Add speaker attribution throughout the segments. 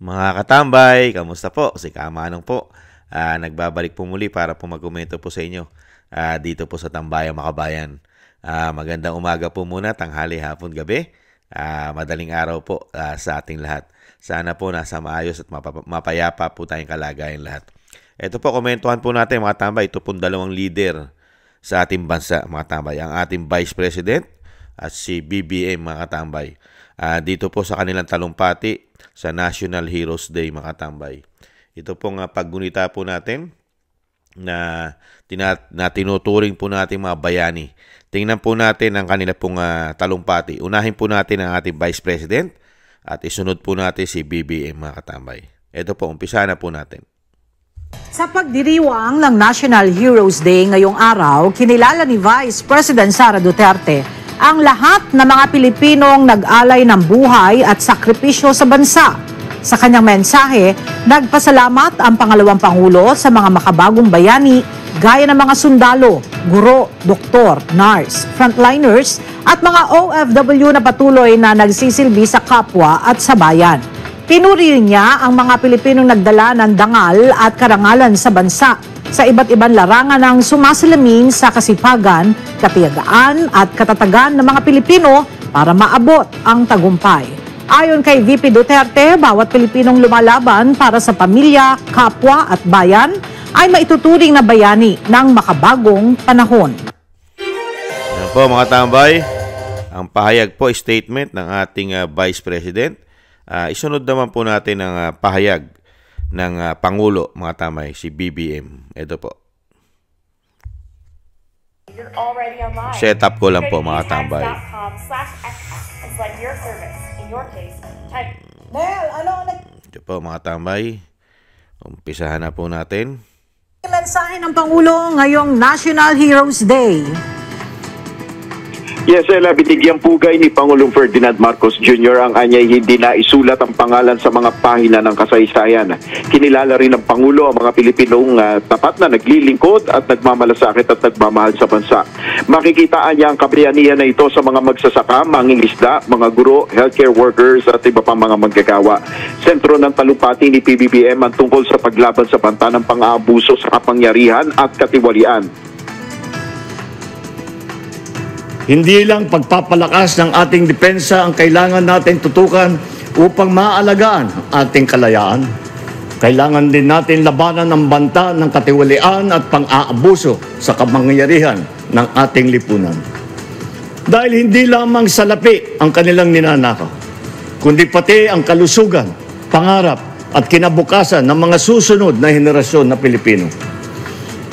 Speaker 1: Mga katambay, kamusta po? Si Kamanong po. Nagbabalik po muli para po magkomento po sa inyo dito po sa Tambayang Makabayan. Magandang umaga po muna, tanghali, hapon, gabi. Madaling araw po sa ating lahat. Sana po nasa maayos at mapayapa po tayong kalagayan lahat. Ito po, komentuhan po natin mga tambay. Ito po dalawang leader sa ating bansa mga tambay. Ang ating Vice President at si BBM mga katambay. Dito po sa kanilang talumpati sa National Heroes Day mga katambay. Ito pong paggunita po natin na tinuturing po natin mga bayani. Tingnan po natin ang kanila pong talumpati. Unahin po natin ang ating Vice President at isunod po natin si BBM mga katambay. Ito po, umpisa na po natin.
Speaker 2: Sa pagdiriwang ng National Heroes Day ngayong araw, kinilala ni Vice President Sara Duterte ang lahat ng mga Pilipinong nag-alay ng buhay at sakripisyo sa bansa. Sa kanyang mensahe, nagpasalamat ang pangalawang Pangulo sa mga makabagong bayani gaya ng mga sundalo, guro, doktor, nurse, frontliners at mga OFW na patuloy na nagsisilbi sa kapwa at sa bayan. Pinuri niya ang mga Pilipinong nagdala ng dangal at karangalan sa bansa sa iba't ibang larangan ng sumasalamin sa kasipagan, katiyagaan at katatagan ng mga Pilipino para maabot ang tagumpay. Ayon kay VP Duterte, bawat Pilipinong lumalaban para sa pamilya, kapwa at bayan ay maituturing na bayani ng makabagong panahon.
Speaker 1: Yan po mga tambay, ang pahayag po statement ng ating Vice President. Isunod naman po natin ang pahayag ng Pangulo, mga tamay, si BBM. Ito po. Set up ko lang po, mga tambay. Ito po, mga tambay. Umpisahan na po natin.
Speaker 2: Mensahe ng Pangulo ngayong National Heroes Day.
Speaker 3: Yes, binigyang pugay ni Pangulong Ferdinand Marcos Jr. ang anyay hindi na isulat ang pangalan sa mga pahina ng kasaysayan. Kinilala rin ng Pangulo ang mga Pilipinong tapat na naglilingkod at nagmamalasakit at nagmamahal sa bansa. Makikitaan niya ang kabayanihan na ito sa mga magsasaka, mangingisda, mga guro, healthcare workers at iba pang mga manggagawa. Sentro ng talumpati ni PBBM ang tungkol sa paglaban sa banta ng pang-aabuso sa kapangyarihan at katiwalian.
Speaker 4: Hindi lang pagpapalakas ng ating depensa ang kailangan natin tutukan upang maalagaan ang ating kalayaan. Kailangan din natin labanan ang banta ng katiwalian at pang-aabuso sa kapangyarihan ng ating lipunan. Dahil hindi lamang salapi ang kanilang ninanakaw, kundi pati ang kalusugan, pangarap at kinabukasan ng mga susunod na henerasyon na Pilipino.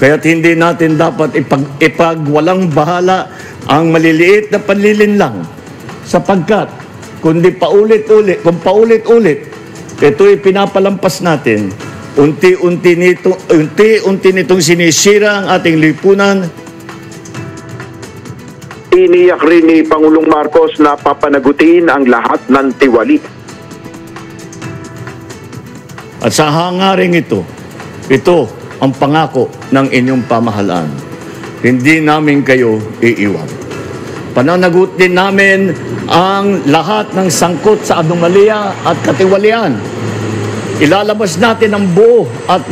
Speaker 4: Kaya't hindi natin dapat ipagwalang bahala ang maliliit na panlilinlang sapagkat kung paulit-ulit ito'y pinapalampas natin, unti-unti nitong sinisira ang ating lipunan.
Speaker 3: Iniyak rin ni Pangulong Marcos na papanagutin ang lahat ng tiwali.
Speaker 4: At sa hangaring ito ang pangako ng inyong pamahalaan. Hindi namin kayo iiwan. Pananagutin namin ang lahat ng sangkot sa anomalya at katiwalian. Ilalabas natin ang buo at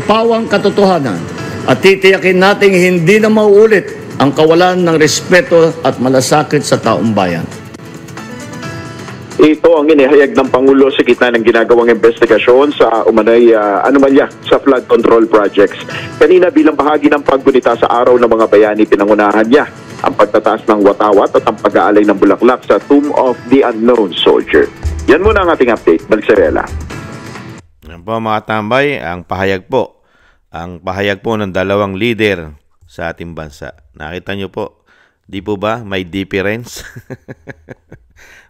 Speaker 4: pawang katotohanan at titiyakin natin hindi na mauulit ang kawalan ng respeto at malasakit sa taong bayan.
Speaker 3: Ito ang inihayag ng Pangulo sa gitna ng ginagawang investigasyon sa umanay anomalya sa flood control projects. Kanina bilang bahagi ng paggunita sa araw ng mga bayani, pinangunahan niya ang pagtataas ng watawat at ang pag-aalay ng bulaklak sa Tomb of the Unknown Soldier. Yan muna ang ating update. Balik sa Rela.
Speaker 1: Yan po mga tambay, ang pahayag po. Ang pahayag po ng dalawang leader sa ating bansa. Nakita nyo po, di po ba may difference?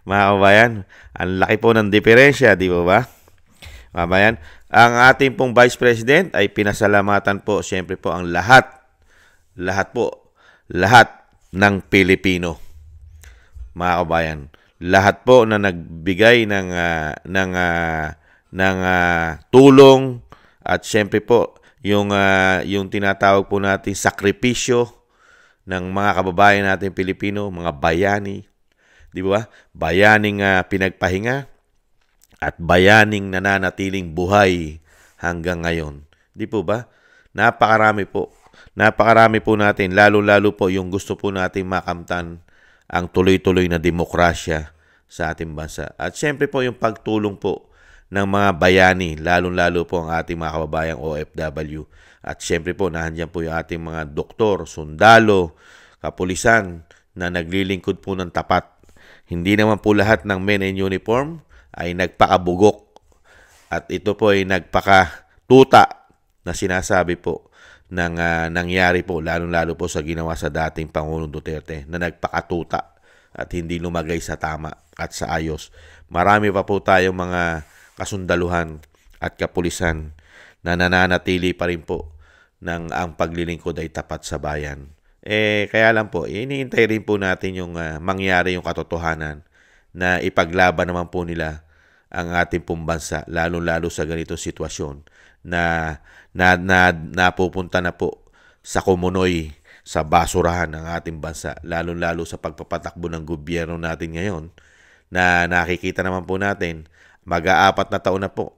Speaker 1: Mga kabayan, ang laki po ng diferensya, di po ba? Mga kabayan, ang ating pong Vice President ay pinasalamatan po, siyempre po, ang lahat ng Pilipino. Mga kabayan, lahat po na nagbigay ng tulong at siyempre po, yung tinatawag po natin sakripisyo ng mga kababayan natin Pilipino, mga bayani, di ba? Bayaning pinagpahinga, at bayaning nananatiling buhay hanggang ngayon. Di po ba? Napakarami po. Napakarami po natin, lalo-lalo po yung gusto po natin makamtan ang tuloy-tuloy na demokrasya sa ating bansa. At syempre po yung pagtulong po ng mga bayani, lalo-lalo po ang ating mga kababayang OFW. At syempre po, nandiyan po yung ating mga doktor, sundalo, kapulisan na naglilingkod po ng tapat. Hindi naman po lahat ng men in uniform ay nagpakabugok at ito po ay nagpakatuta na sinasabi po ng nangyari po, lalo-lalo po sa ginawa sa dating Pangulong Duterte na nagpakatuta at hindi lumagay sa tama at sa ayos. Marami pa po tayong mga kasundaluhan at kapulisan na nananatili pa rin po ng ang paglilingkod ay tapat sa bayan. Kaya lang po, iniintay rin po natin yung mangyari yung katotohanan na ipaglaban naman po nila ang ating pong bansa, lalo-lalo sa ganitong sitwasyon na napupunta na po sa kumunoy, sa basurahan ng ating bansa, lalo-lalo sa pagpapatakbo ng gobyerno natin ngayon na nakikita naman po natin, mag-aapat na taon na po.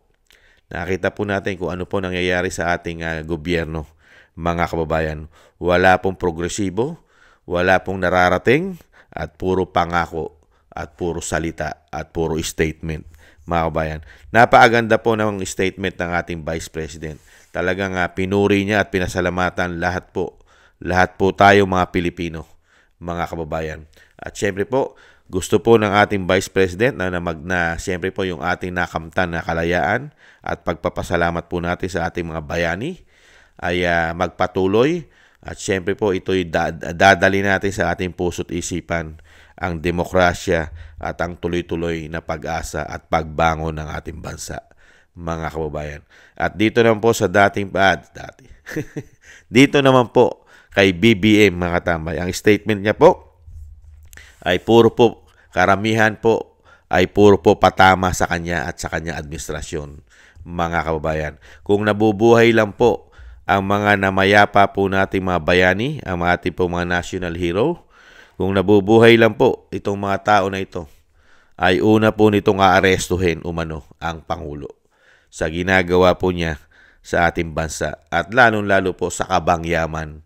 Speaker 1: Nakita po natin kung ano po nangyayari sa ating gobyerno, mga kababayan. Wala pong progresibo, wala pong nararating, at puro pangako, at puro salita, at puro statement, mga kababayan. Napakaganda po ng statement ng ating Vice President. Talagang pinuri niya at pinasalamatan lahat po tayo mga Pilipino, mga kababayan. At syempre po, gusto po ng ating Vice President na syempre po yung ating nakamtan na kalayaan at pagpapasalamat po natin sa ating mga bayani ay magpatuloy. At syempre po ito'y dadali natin sa ating puso't isipan ang demokrasya at ang tuloy-tuloy na pag-asa at pagbangon ng ating bansa, mga kababayan. At dito naman po sa dito naman po kay BBM, mga katambay, ang statement niya po ay karamihan po ay puro po patama sa kanya at sa kanya administrasyon, mga kababayan. Kung nabubuhay lang po ang mga namayapa po nating mga bayani, ang ating po mga national hero, kung nabubuhay lang po itong mga tao na ito, ay una po nitong aarestuhin umano ang Pangulo sa ginagawa po niya sa ating bansa at lalong-lalo po sa kabangyaman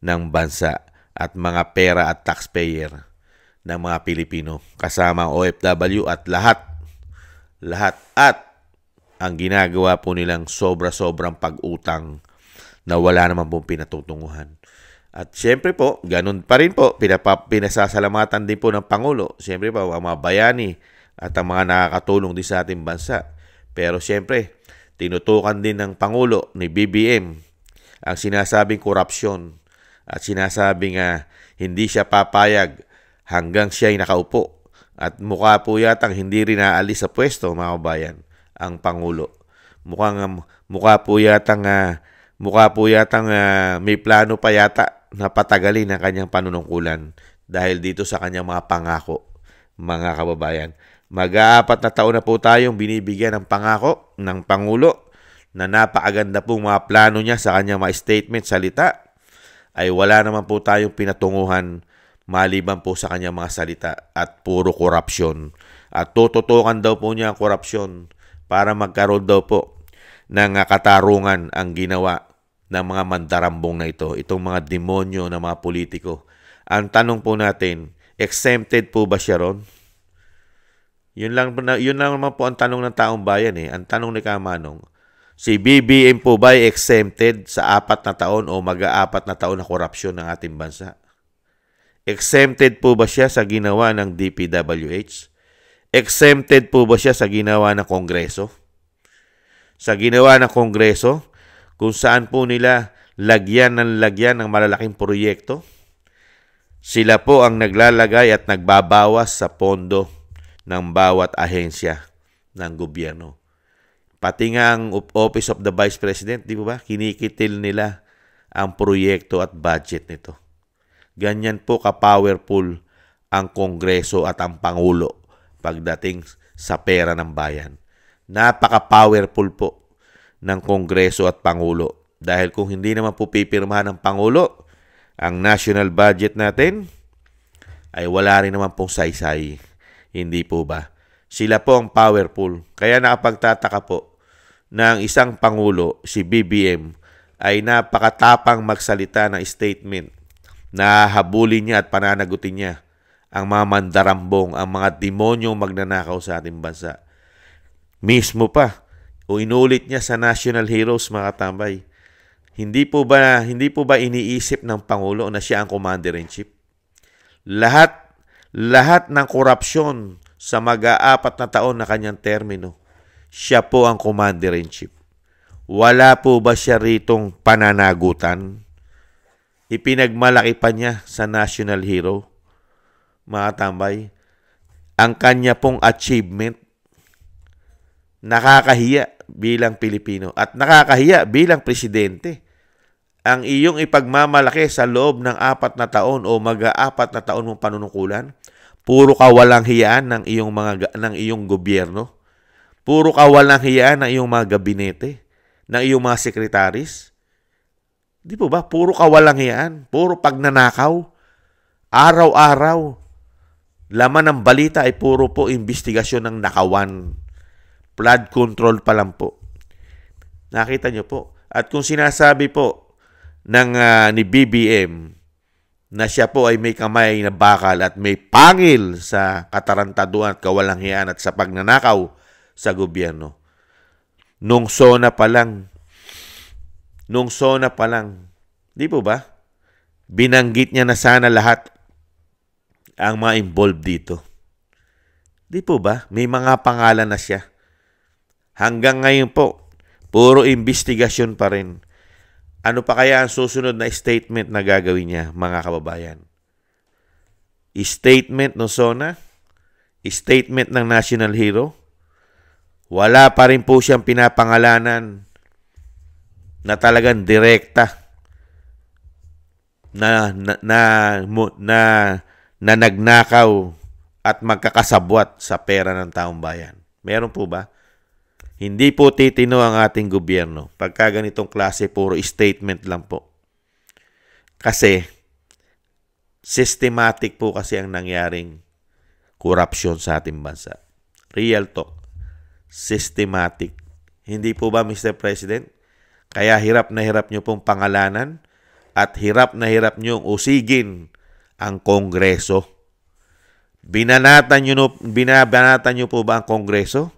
Speaker 1: ng bansa at mga pera at taxpayer ng mga Pilipino kasama ang OFW at lahat at ang ginagawa po nilang sobra-sobrang pag-utang na wala naman pong pinatutunguhan. At siyempre po, ganun pa rin po, pinasasalamatan din po ng Pangulo. Siyempre po, ang mga bayani at ang mga nakakatulong din sa ating bansa. Pero siyempre, tinutukan din ng Pangulo ni BBM ang sinasabing korupsyon at sinasabing hindi siya papayag hanggang siya ay nakaupo. At mukha po yatang hindi rin naalis sa pwesto, mga kabayan, ang Pangulo. Mukha po yatang may plano pa yata na patagalin ang kanyang panunungkulan dahil dito sa kanyang mga pangako, mga kababayan. Mag-aapat na taon na po tayong binibigyan ng pangako ng Pangulo na napakaganda pong mga plano niya sa kanyang mga statement, salita, ay wala naman po tayong pinatunguhan maliban po sa kanyang mga salita at puro korupsyon. At tututukan daw po niya ang korupsyon para magkaroon daw po ng katarungan ang ginawa ng mga mandarambong na ito, itong mga demonyo na mga politiko. Ang tanong po natin, exempted po ba siya ron? Yun lang naman po ang tanong ng taong bayan eh. Ang tanong ni Kamanong, si BBM po ba ay exempted sa 4 na taon o mag-4 na taon na korupsyon ng ating bansa? Exempted po ba siya sa ginawa ng DPWH? Exempted po ba siya sa ginawa ng Kongreso? Sa ginawa ng Kongreso, kung saan po nila lagyan ng malalaking proyekto, sila po ang naglalagay at nagbabawas sa pondo ng bawat ahensya ng gobyerno. Pati nga ang Office of the Vice President, di ba? Kinikitil nila ang proyekto at budget nito. Ganyan po ka-powerful ang Kongreso at ang Pangulo pagdating sa pera ng bayan. Napaka-powerful po ng Kongreso at Pangulo. Dahil kung hindi naman po pipirmahan ng Pangulo ang national budget natin, ay wala rin naman pong saysay. Hindi po ba? Sila po ang powerful. Kaya nakapagtataka po na ang isang Pangulo, si BBM, ay napakatapang magsalita ng statement na habulin niya at pananagutin niya ang mga mandarambong, ang mga demonyong magnanakaw sa ating bansa. Mismo pa, o inulit niya sa National Heroes, mga katambay. Hindi po ba iniisip ng Pangulo na siya ang Commander-in-Chief? Lahat ng korupsyon sa mag-aapat na taon na kanyang termino, siya po ang Commander-in-Chief. Wala po ba siya ritong pananagutan? Ipinagmalaki pa niya sa National Hero, mga tambay. Ang kanya pong achievement, nakakahiya bilang Pilipino at nakakahiya bilang presidente. Ang iyong ipagmamalaki sa loob ng 4 na taon o mag-aapat na taon mong panunungkulan, puro kawalang hiyaan ng iyong gobyerno. Puro kawalang hiyaan ng iyong mga gabinete, ng iyong mga sekretaris. Di po ba? Puro kawalang hiyaan, puro pagnanakaw. Araw-araw. Laman ng balita ay puro po investigasyon ng nakawan. Flood control pa lang po. Nakita niyo po. At kung sinasabi po ni BBM na siya po ay may kamay na bakal at may pangil sa katarantaduan at kawalanghiyaan at sa pagnanakaw sa gobyerno. Nung SONA pa lang, di po ba? Binanggit niya na sana lahat ang mga involved dito. Di po ba? May mga pangalan na siya. Hanggang ngayon po, puro investigasyon pa rin. Ano pa kaya ang susunod na statement na gagawin niya, mga kababayan? Statement ng SONA? Statement ng National Hero? Wala pa rin po siyang pinapangalanan na talagang direkta na nagnakaw at magkakasabwat sa pera ng taong bayan. Meron po ba? Hindi po titino ang ating gobyerno. Pagka ganitong klase, puro statement lang po. Kasi, systematic po kasi ang nangyaring korupsyon sa ating bansa. Real talk. Systematic. Hindi po ba, Mr. President? Kaya hirap na hirap nyo pong pangalanan at hirap na hirap nyo usigin ang Kongreso. Binabanatan nyo po ba ang Kongreso?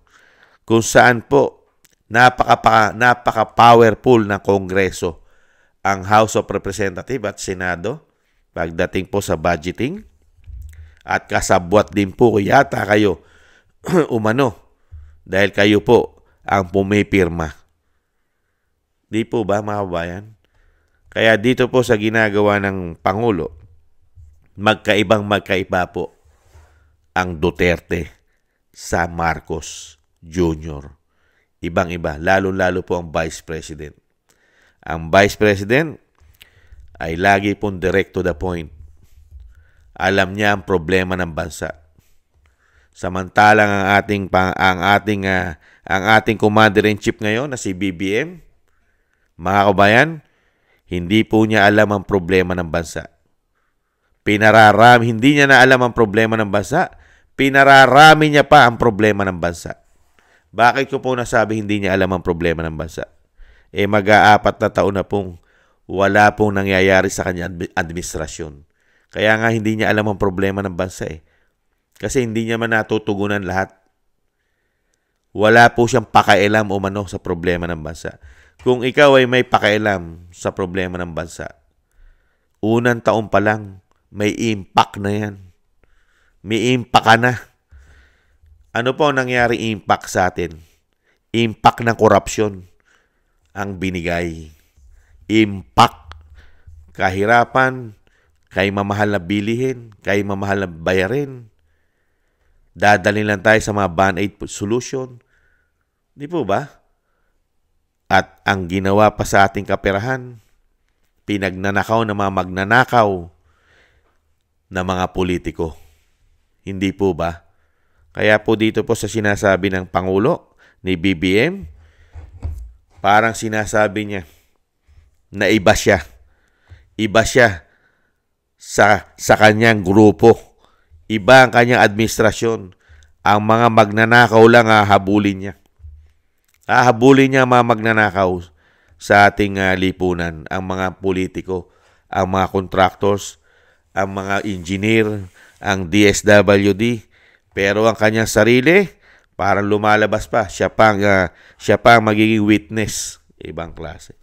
Speaker 1: Kung saan po napaka-powerful na Kongreso ang House of Representatives at Senado pagdating po sa budgeting at kasabwat din po yata kayo umano dahil kayo po ang pumipirma. Di po ba, mga kabayan? Kaya dito po sa ginagawa ng Pangulo, magkaiba po ang Duterte sa Marcos Jr. Ibang-iba, lalo-lalo po ang Vice President. Ang Vice President ay lagi pong direct to the point. Alam niya ang problema ng bansa. Samantalang ang ating Commander-in-Chief ngayon na si BBM, mga kabayan, hindi po niya alam ang problema ng bansa. Hindi niya na alam ang problema ng bansa, pinararami niya pa ang problema ng bansa. Bakit ko po nasabi hindi niya alam ang problema ng bansa? Mag-aapat na taon na pong wala pong nangyayari sa kanyang administrasyon. Kaya nga hindi niya alam ang problema ng bansa Kasi hindi niya man natutugunan lahat. Wala po siyang pakailam o mano sa problema ng bansa. Kung ikaw ay may pakailam sa problema ng bansa, unang taon pa lang, may impact na yan. May impact ka na. Ano po ang nangyari impact sa atin? Impact ng korupsyon ang binigay. Impact. Kahirapan, kay mamahal na bilihin, kay mamahal na bayarin. Dadalhin lang tayo sa mga band-aid solution. Di po ba? At ang ginawa pa sa ating kaperahan, pinagnanakaw ng mga magnanakaw na mga politiko. Hindi po ba? Kaya po dito po sa sinasabi ng Pangulo ni BBM, parang sinasabi niya na iba siya. Iba siya sa kanyang grupo. Iba ang kanyang administrasyon. Ang mga magnanakaw lang hahabulin niya. Hahabulin niya mga magnanakaw sa ating lipunan. Ang mga politiko, ang mga contractors, ang mga engineer, ang DSWD. Pero ang kanyang sarili, parang lumalabas pa. Siya pa ang magiging witness. Ibang klase.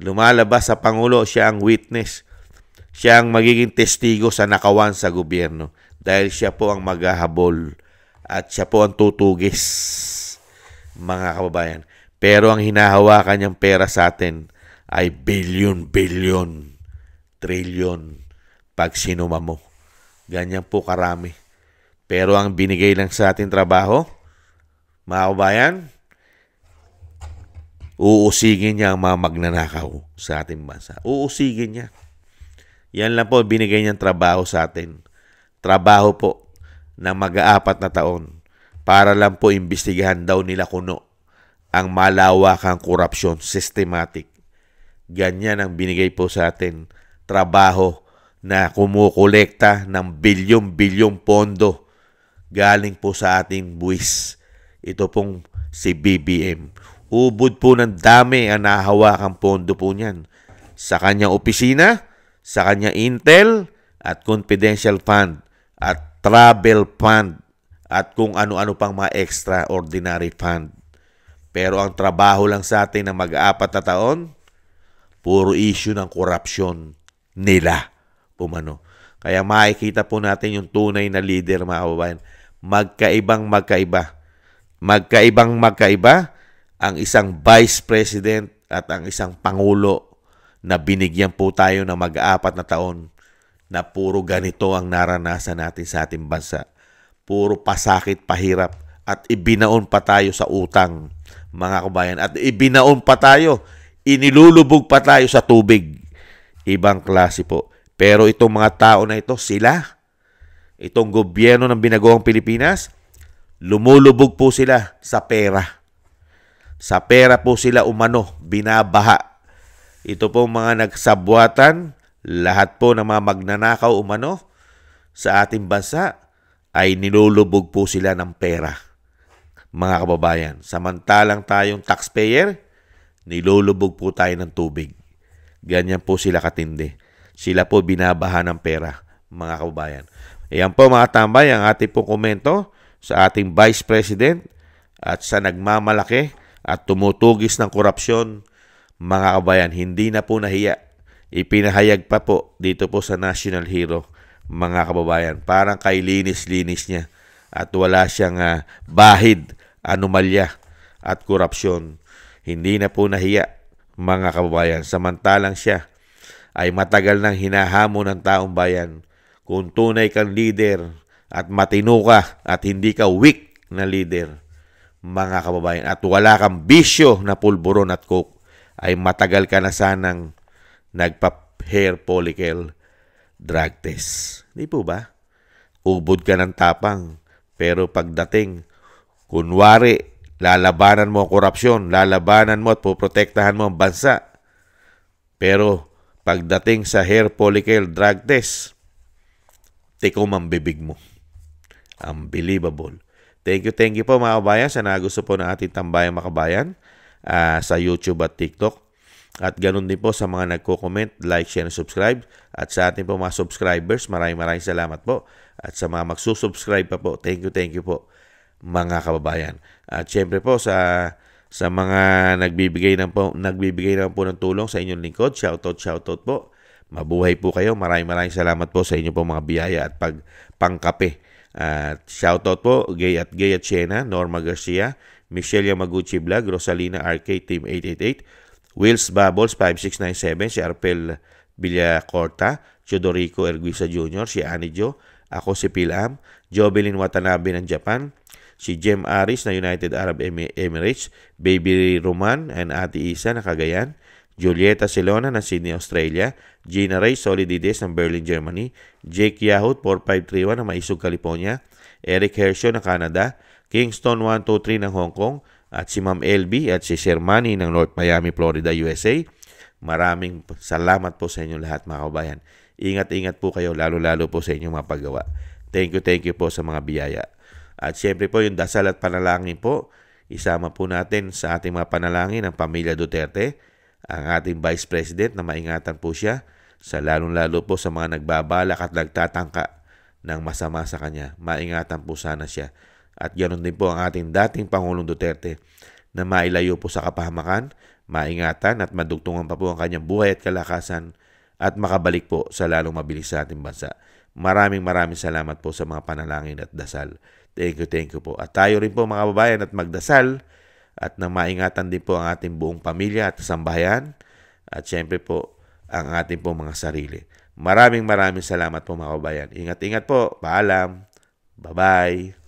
Speaker 1: Lumalabas sa Pangulo, siya ang witness. Siya ang magiging testigo sa nakawan sa gobyerno. Dahil siya po ang maghahabol at siya po ang tutugis, mga kababayan. Pero ang hinahawakan niyang pera sa atin ay billion, trillion pag sinuma mo. Ganyan po karami. Pero ang binigay lang sa ating trabaho, mga kababayan, uusigin niya ang mga magnanakaw sa ating bansa. Uusigin niya. Yan lang po binigay niyang trabaho sa atin. Trabaho po na mag-aapat na taon para lang po imbestigahan daw nila kuno ang malawakang korupsyon, systematic. Ganyan ang binigay po sa atin. Trabaho na kumukolekta ng bilyong-bilyong pondo galing po sa ating buwis. Ito pong si BBM. Ubod po ng dami ang nahahawakang pondo po niyan. Sa kanyang opisina, sa kanyang intel at confidential fund at travel fund at kung ano-ano pang mga extraordinary fund. Pero ang trabaho lang sa atin na mag-apat na taon, puro issue ng korupsyon nila. Umano. Kaya makikita po natin yung tunay na leader, mga kababayan. Magkaibang-magkaiba. Magkaibang-magkaiba ang isang vice president at ang isang pangulo na binigyan po tayo ng mag-apat na taon na puro ganito ang naranasan natin sa ating bansa. Puro pasakit, pahirap at ibinaon pa tayo sa utang, mga kabayan. At ibinaon pa tayo, inilulubog pa tayo sa tubig. Ibang klase po. Pero itong mga tao na ito, itong gobyerno ng binagawang Pilipinas, lumulubog po sila sa pera. Sa pera po sila umano, binabaha. Ito po mga nagsabwatan, lahat po ng mga magnanakaw umano sa ating bansa ay nilulubog po sila ng pera, mga kababayan. Samantalang tayong taxpayer, nilulubog po tayo ng tubig. Ganyan po sila katindi. Sila po binabaha ng pera, mga kababayan. Ayan po mga tambay, ang ating pong komento sa ating Vice President at sa nagmamalaki at tumutugis ng korupsyon, mga kababayan. Hindi na po nahiya. Ipinahayag pa po dito po sa National Hero, mga kababayan. Parang kay linis-linis niya at wala siyang bahid, anomalya at korupsyon. Hindi na po nahiya, mga kababayan. Samantalang siya ay matagal nang hinahamon ng taong bayan. Kung tunay kang leader at matino ka at hindi ka weak na leader, mga kababayan, at wala kang bisyo na pulburon at coke, ay matagal ka na sanang nagpa-hair follicle drug test. Di po ba? Ubod ka ng tapang. Pero pagdating, kunwari, lalabanan mo ang korupsyon, lalabanan mo at poprotektahan mo ang bansa. Pero pagdating sa hair follicle drug test, tikom ang bibig mo. Unbelievable. Thank you po mga kabayan sa nagusto po ng ating Tambayang Makabayan sa YouTube at TikTok. At ganun din po sa mga nagko-comment, like, share, and subscribe. At sa ating po mga subscribers, maraming salamat po. At sa mga magsusubscribe pa po, thank you po mga kababayan. At syempre po sa mga nagbibigay naman po ng tulong sa inyong lingkod, shoutout po. Mabuhay po kayo. Maraming salamat po sa inyo po mga biyaya at pangkape. At shoutout po, Gay at Siena, Norma Garcia, Michelle Yamaguchi Vlog, Rosalina RK, Team 888, Wills Bubbles 5697, si Arpel Villacorta, Chodorico Erguisa Jr., si Anijo, ako si Pilam, Jobelin Watanabe ng Japan, si Jem Aris na United Arab Emirates, Baby Roman and Ate Isa na Cagayan, Julieta Silona ng Sydney, Australia, Gina Ray Solidides ng Berlin, Germany, Jake Yahut 4531 ng Maisog, California, Eric Hershaw ng Canada, Kingston 123 ng Hong Kong, at si Ma'am LB at si Sir Manny ng North Miami, Florida, USA. Maraming salamat po sa inyo lahat, mga kabayan. Ingat-ingat po kayo, lalo-lalo po sa inyong mga paggawa. Thank you po sa mga biyaya. At syempre po yung dasal at panalangin po, isama po natin sa ating mga panalangin ang pamilya Duterte, ang ating Vice President na maingatan po siya, sa lalong-lalo po sa mga nagbabalak at nagtatangka ng masama sa kanya. Maingatan po sana siya. At ganoon din po ang ating dating Pangulong Duterte na mailayo po sa kapahamakan, maingatan at madugtungan pa po ang kanyang buhay at kalakasan at makabalik po sa lalong mabilis sa ating bansa. Maraming salamat po sa mga panalangin at dasal. Thank you po. At tayo rin po mga kababayan at magdasal at na maingatan din po ang ating buong pamilya at sambahayan at syempre po ang ating po mga sarili. Maraming salamat po mga kababayan. Ingat-ingat po. Paalam. Bye-bye.